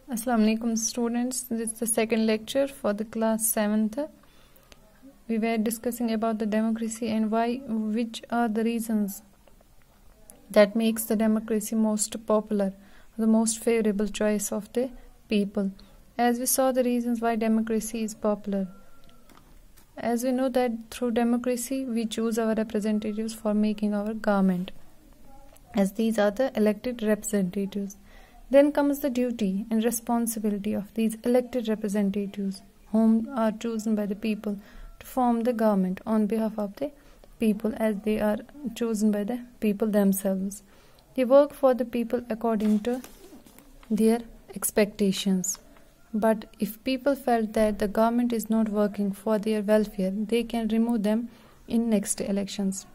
Assalamu alaikum students. This is the second lecture for the class 7th. We were discussing about the democracy and which are the reasons that makes the democracy most popular, the most favorable choice of the people. As we saw the reasons why democracy is popular. As we know that through democracy we choose our representatives for making our government, as these are the elected representatives. Then comes the duty and responsibility of these elected representatives, whom are chosen by the people to form the government on behalf of the people, as they are chosen by the people themselves. They work for the people according to their expectations. But if people felt that the government is not working for their welfare, they can remove them in next elections.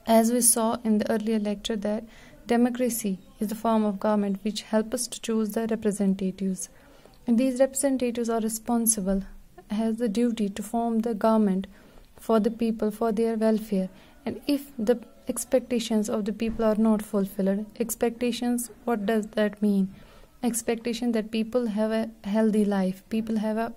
As we saw in the earlier lecture that democracy is the form of government which helps us to choose the representatives. And these representatives are responsible, has the duty to form the government for the people, for their welfare. And if the expectations of the people are not fulfilled, expectations, what does that mean? Expectation that people have a healthy life, people have a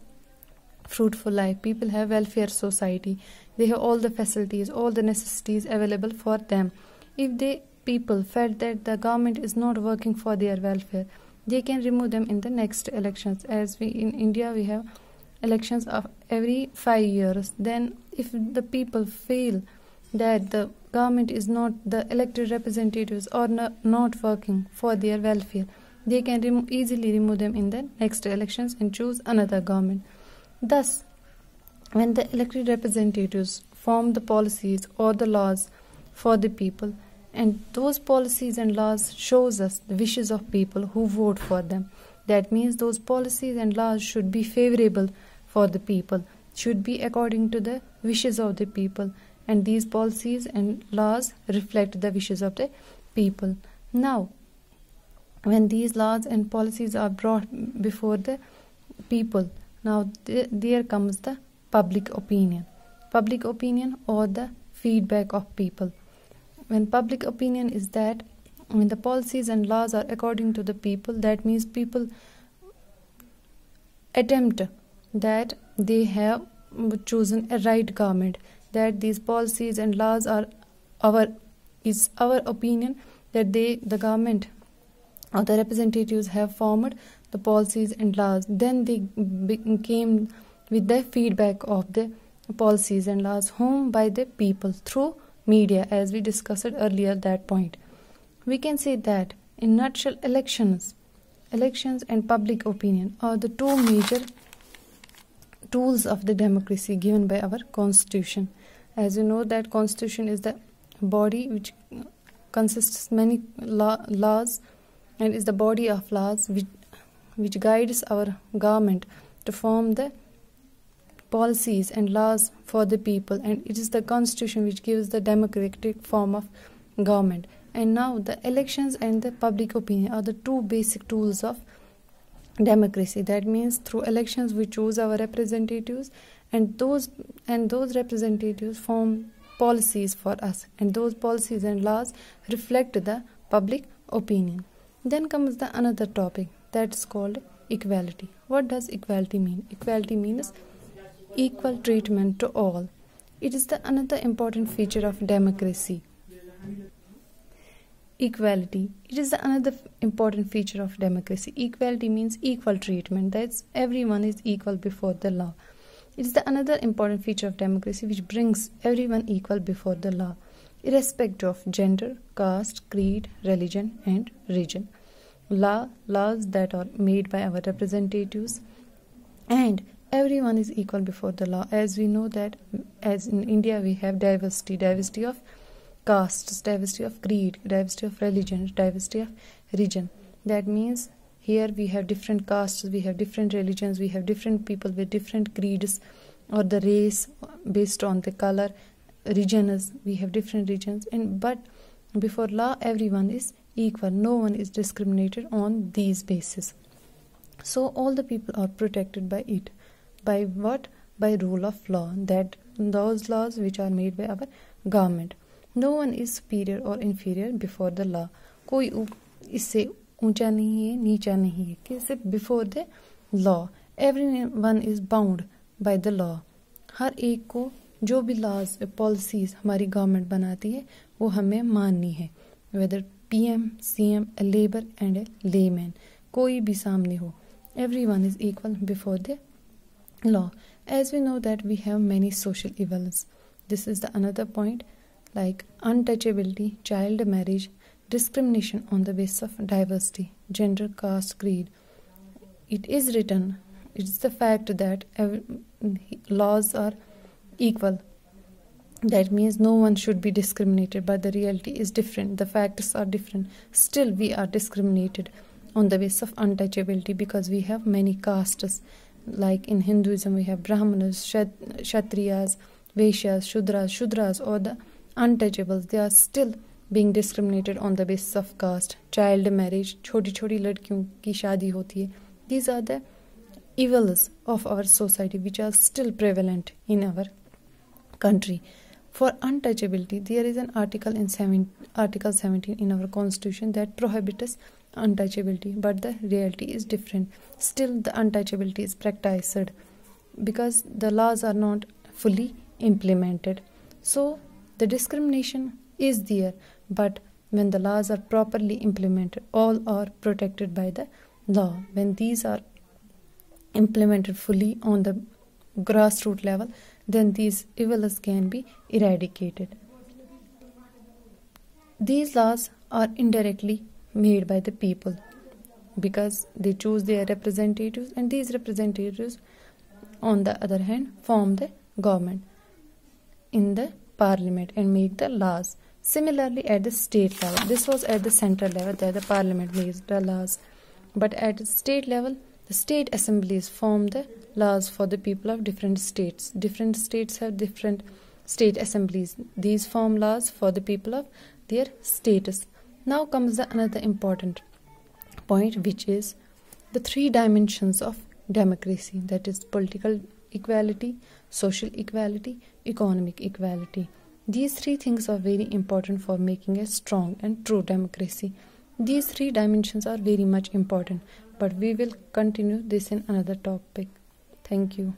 fruitful life, people have welfare society, they have all the facilities, all the necessities available for them. If the people felt that the government is not working for their welfare, they can remove them in the next elections. As we in India we have elections of every 5 years. Then if the people feel that the government is not, the elected representatives are not working for their welfare, they can easily remove them in the next elections and choose another government. Thus, when the elected representatives form the policies or the laws for the people, and those policies and laws shows us the wishes of people who vote for them. That means those policies and laws should be favorable for the people, should be according to the wishes of the people, and these policies and laws reflect the wishes of the people. Now, when these laws and policies are brought before the people, now there comes the public opinion or the feedback of people. When public opinion is that when the policies and laws are according to the people, that means people attempt that they have chosen a right government, that these policies and laws are our opinion, that the government or the representatives have formed the policies and laws. Then they came with the feedback of the policies and laws, whom by the people through media, as we discussed earlier that point. We can say that in nutshell, elections and public opinion are the two major tools of the democracy given by our constitution. As you know that constitution is the body which consists of many laws, and is the body of laws which guides our government to form the policies and laws for the people, and it is the constitution which gives the democratic form of government. And now the elections and the public opinion are the two basic tools of democracy. That means through elections we choose our representatives, and those representatives form policies for us, and those policies and laws reflect the public opinion. Then comes the another topic, that is called equality. What does equality mean? Equality means equal treatment to all. It is the another important feature of democracy. Equality. It is the another important feature of democracy. Equality means equal treatment. That's everyone is equal before the law. It is the another important feature of democracy which brings everyone equal before the law, irrespective of gender, caste, creed, religion, and region. Laws that are made by our representatives, and everyone is equal before the law. As we know that as in India we have diversity of castes, diversity of creed, diversity of religion, diversity of region. That means here we have different castes, we have different religions, we have different people with different creeds, or the race based on the color, regions, we have different regions, but before law everyone is equal, no one is discriminated on these basis. So all the people are protected by it. By what? By rule of law, that those laws which are made by our government. No one is superior or inferior before the law. कोई इससे ऊंचा नहीं है, नीचा नहीं है, कि सिर्फ before the law everyone is bound by the law. हर एक को जो भी लॉज पॉलिसीज हमारी गवर्नमेंट बनाती है वो हमें माननी है, weather PM, CM, a labor and a layman, कोई भी सामने हो, everyone is equal before the law. As we know that we have many social evils. This is the another point, like untouchability, child marriage, discrimination on the basis of diversity, gender, caste, creed. It is written, it's the fact that laws are equal. That means no one should be discriminated, but the reality is different. The facts are different. Still, we are discriminated on the basis of untouchability because we have many castes. Like in Hinduism, we have Brahmanas, Kshatriyas, Vaishyas, Shudras, or the untouchables. They are still being discriminated on the basis of caste. Child marriage, छोटी-छोटी लड़कियों की शादी होती है. These are the evils of our society which are still prevalent in our country. For untouchability, there is an article in Article 17 in our constitution that prohibits untouchability, but the reality is different. Still, the untouchability is practiced because the laws are not fully implemented. So, the discrimination is there, but when the laws are properly implemented, all are protected by the law. When these are implemented fully on the grassroots level, then these evils can be eradicated. These laws are indirectly made by the people because they choose their representatives, and these representatives, on the other hand, form the government in the parliament and make the laws. Similarly, at the state level, this was at the central level that the parliament makes the laws, but at the state level, the state assemblies form the laws for the people of different states. Different states have different state assemblies. These form laws for the people of their status. Now comes the another important point, which is the 3 dimensions of democracy, that is political equality, social equality, economic equality. These 3 things are very important for making a strong and true democracy. These 3 dimensions are very much important, but we will continue this in another topic. Thank you.